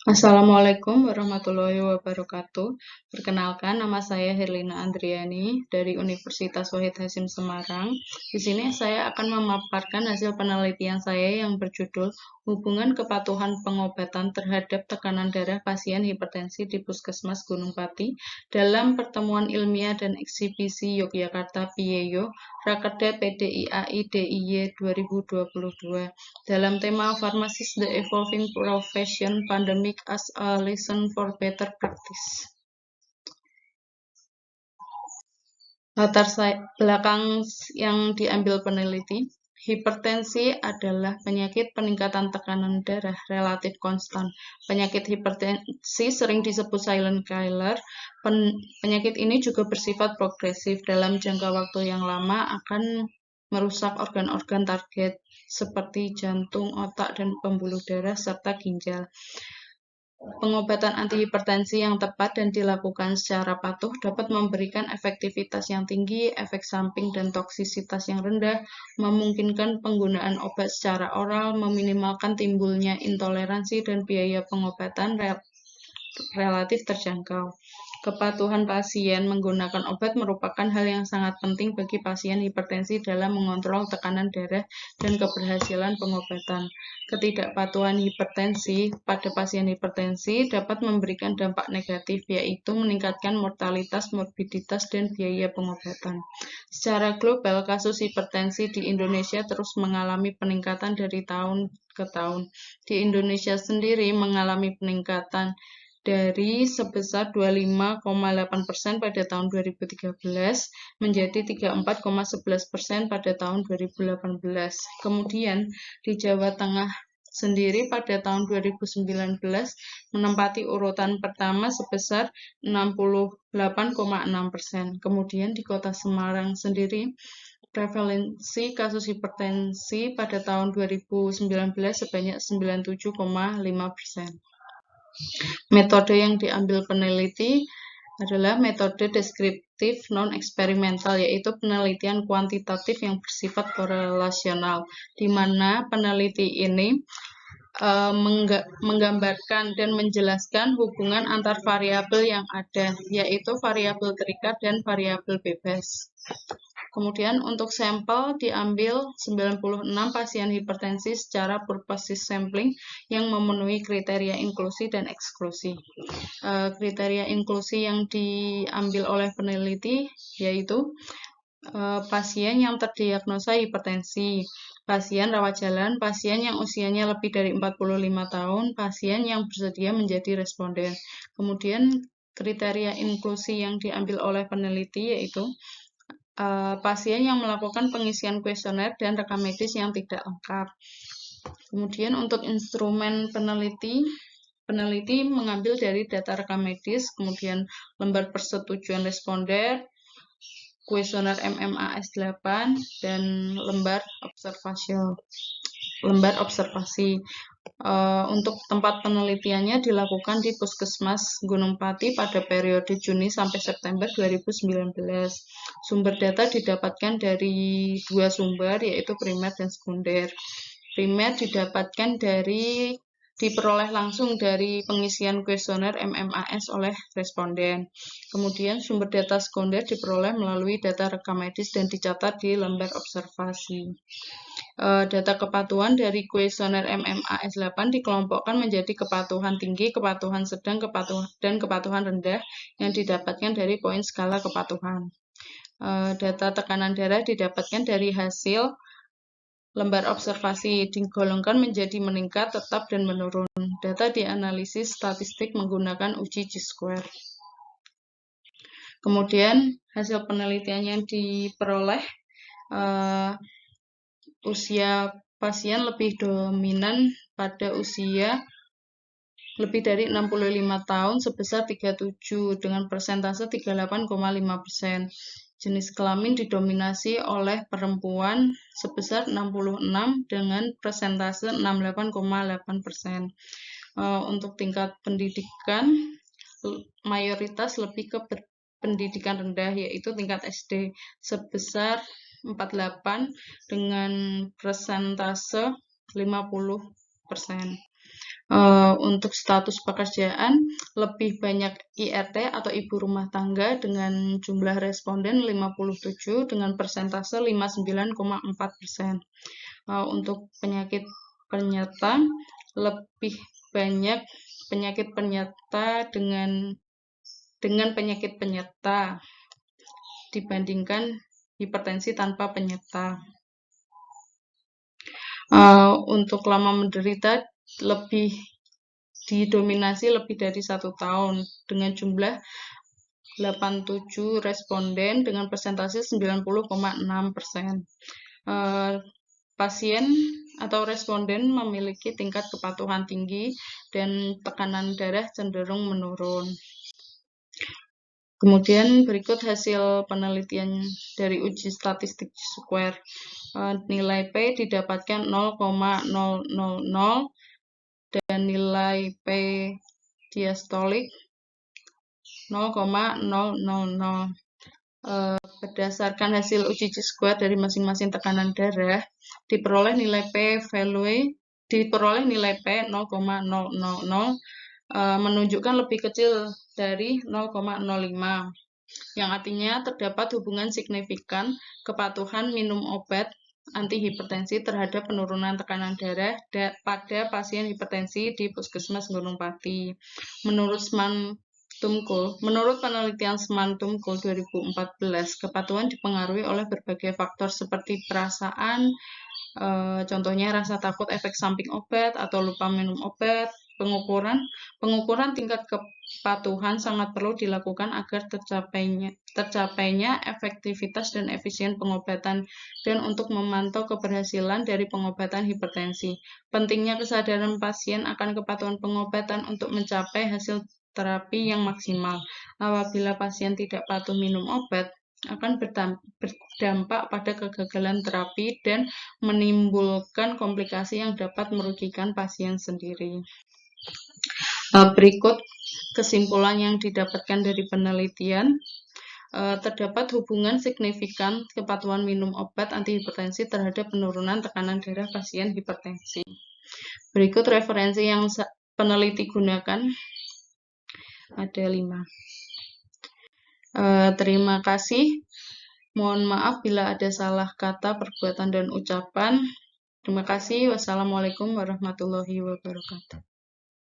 Assalamualaikum warahmatullahi wabarakatuh. Perkenalkan, nama saya Herlina Andriani dari Universitas Wahid Hasyim Semarang. Di sini saya akan memaparkan hasil penelitian saya yang berjudul Hubungan Kepatuhan Pengobatan Terhadap Tekanan Darah Pasien Hipertensi di Puskesmas Gunung Pati dalam Pertemuan Ilmiah dan Eksibisi Yogyakarta PIEYO Rakerda PDIAI DIY 2022 dalam tema Pharmacist the Evolving Profession Pandemic as a Lesson for Better Practice. Latar belakang yang diambil peneliti, hipertensi adalah penyakit peningkatan tekanan darah relatif konstan. Penyakit hipertensi sering disebut silent killer. Penyakit ini juga bersifat progresif. Dalam jangka waktu yang lama akan merusak organ-organ target seperti jantung, otak, dan pembuluh darah, serta ginjal. Pengobatan antihipertensi yang tepat dan dilakukan secara patuh dapat memberikan efektivitas yang tinggi, efek samping dan toksisitas yang rendah, memungkinkan penggunaan obat secara oral, meminimalkan timbulnya intoleransi, dan biaya pengobatan relatif terjangkau. Kepatuhan pasien menggunakan obat merupakan hal yang sangat penting bagi pasien hipertensi dalam mengontrol tekanan darah dan keberhasilan pengobatan. Ketidakpatuhan hipertensi pada pasien hipertensi dapat memberikan dampak negatif, yaitu meningkatkan mortalitas, morbiditas, dan biaya pengobatan. Secara global, kasus hipertensi di Indonesia terus mengalami peningkatan dari tahun ke tahun. Di Indonesia sendiri mengalami peningkatan dari sebesar 25,8% pada tahun 2013 menjadi 34,11% pada tahun 2018. Kemudian di Jawa Tengah sendiri pada tahun 2019 menempati urutan pertama sebesar 68,6%. Kemudian di Kota Semarang sendiri prevalensi kasus hipertensi pada tahun 2019 sebanyak 97,5%. Metode yang diambil peneliti adalah metode deskriptif non-eksperimental, yaitu penelitian kuantitatif yang bersifat korelasional, di mana peneliti ini menggambarkan dan menjelaskan hubungan antar variabel yang ada, yaitu variabel terikat dan variabel bebas. Kemudian untuk sampel diambil 96 pasien hipertensi secara purposive sampling yang memenuhi kriteria inklusi dan eksklusi. Kriteria inklusi yang diambil oleh peneliti yaitu pasien yang terdiagnosa hipertensi, pasien rawat jalan, pasien yang usianya lebih dari 45 tahun, pasien yang bersedia menjadi responden. Kemudian kriteria inklusi yang diambil oleh peneliti yaitu pasien yang melakukan pengisian kuesioner dan rekam medis yang tidak lengkap. Kemudian untuk instrumen peneliti mengambil dari data rekam medis, kemudian lembar persetujuan responden, kuesioner MMAS 8, dan lembar observasi. Untuk tempat penelitiannya dilakukan di Puskesmas Gunung Pati pada periode Juni sampai September 2019. Sumber data didapatkan dari dua sumber, yaitu primer dan sekunder. Primer diperoleh langsung dari pengisian kuesioner MMAS oleh responden. Kemudian sumber data sekunder diperoleh melalui data rekam medis dan dicatat di lembar observasi. Data kepatuhan dari kuesioner MMAS 8 dikelompokkan menjadi kepatuhan tinggi, kepatuhan sedang, dan kepatuhan rendah yang didapatkan dari poin skala kepatuhan. Data tekanan darah didapatkan dari hasil lembar observasi, digolongkan menjadi meningkat, tetap, dan menurun. Data dianalisis statistik menggunakan uji chi-square. Kemudian hasil penelitian yang diperoleh usia pasien lebih dominan pada usia lebih dari 65 tahun sebesar 37 dengan persentase 38,5%. Jenis kelamin didominasi oleh perempuan sebesar 66 dengan persentase 68,8%. Untuk tingkat pendidikan mayoritas lebih ke pendidikan rendah, yaitu tingkat SD sebesar 48 dengan persentase 50%. Untuk status pekerjaan, lebih banyak IRT atau ibu rumah tangga dengan jumlah responden 57 dengan persentase 59,4%. Untuk penyakit penyerta, lebih banyak penyakit penyerta dengan penyakit penyerta dibandingkan hipertensi tanpa penyerta. Untuk lama menderita lebih didominasi lebih dari 1 tahun dengan jumlah 87 responden dengan persentase 90,6%. Pasien atau responden memiliki tingkat kepatuhan tinggi dan tekanan darah cenderung menurun. Kemudian berikut hasil penelitian dari uji statistik square. Nilai P didapatkan 0,000 dan nilai P diastolik 0,000. Berdasarkan hasil uji square dari masing-masing tekanan darah, diperoleh nilai P 0,000 menunjukkan lebih kecil dari 0,05, yang artinya terdapat hubungan signifikan kepatuhan minum obat antihipertensi terhadap penurunan tekanan darah pada pasien hipertensi di Puskesmas Gunung Pati. Menurut penelitian Sman-Tumkul 2014, kepatuhan dipengaruhi oleh berbagai faktor seperti perasaan, contohnya rasa takut efek samping obat atau lupa minum obat. Pengukuran tingkat kepatuhan sangat perlu dilakukan agar tercapainya efektivitas dan efisien pengobatan dan untuk memantau keberhasilan dari pengobatan hipertensi. Pentingnya kesadaran pasien akan kepatuhan pengobatan untuk mencapai hasil terapi yang maksimal. Apabila pasien tidak patuh minum obat, akan berdampak pada kegagalan terapi dan menimbulkan komplikasi yang dapat merugikan pasien sendiri. Berikut kesimpulan yang didapatkan dari penelitian. Terdapat hubungan signifikan kepatuhan minum obat antihipertensi terhadap penurunan tekanan darah pasien hipertensi. Berikut referensi yang peneliti gunakan. Ada 5. Terima kasih. Mohon maaf bila ada salah kata, perbuatan, dan ucapan. Terima kasih. Wassalamualaikum warahmatullahi wabarakatuh.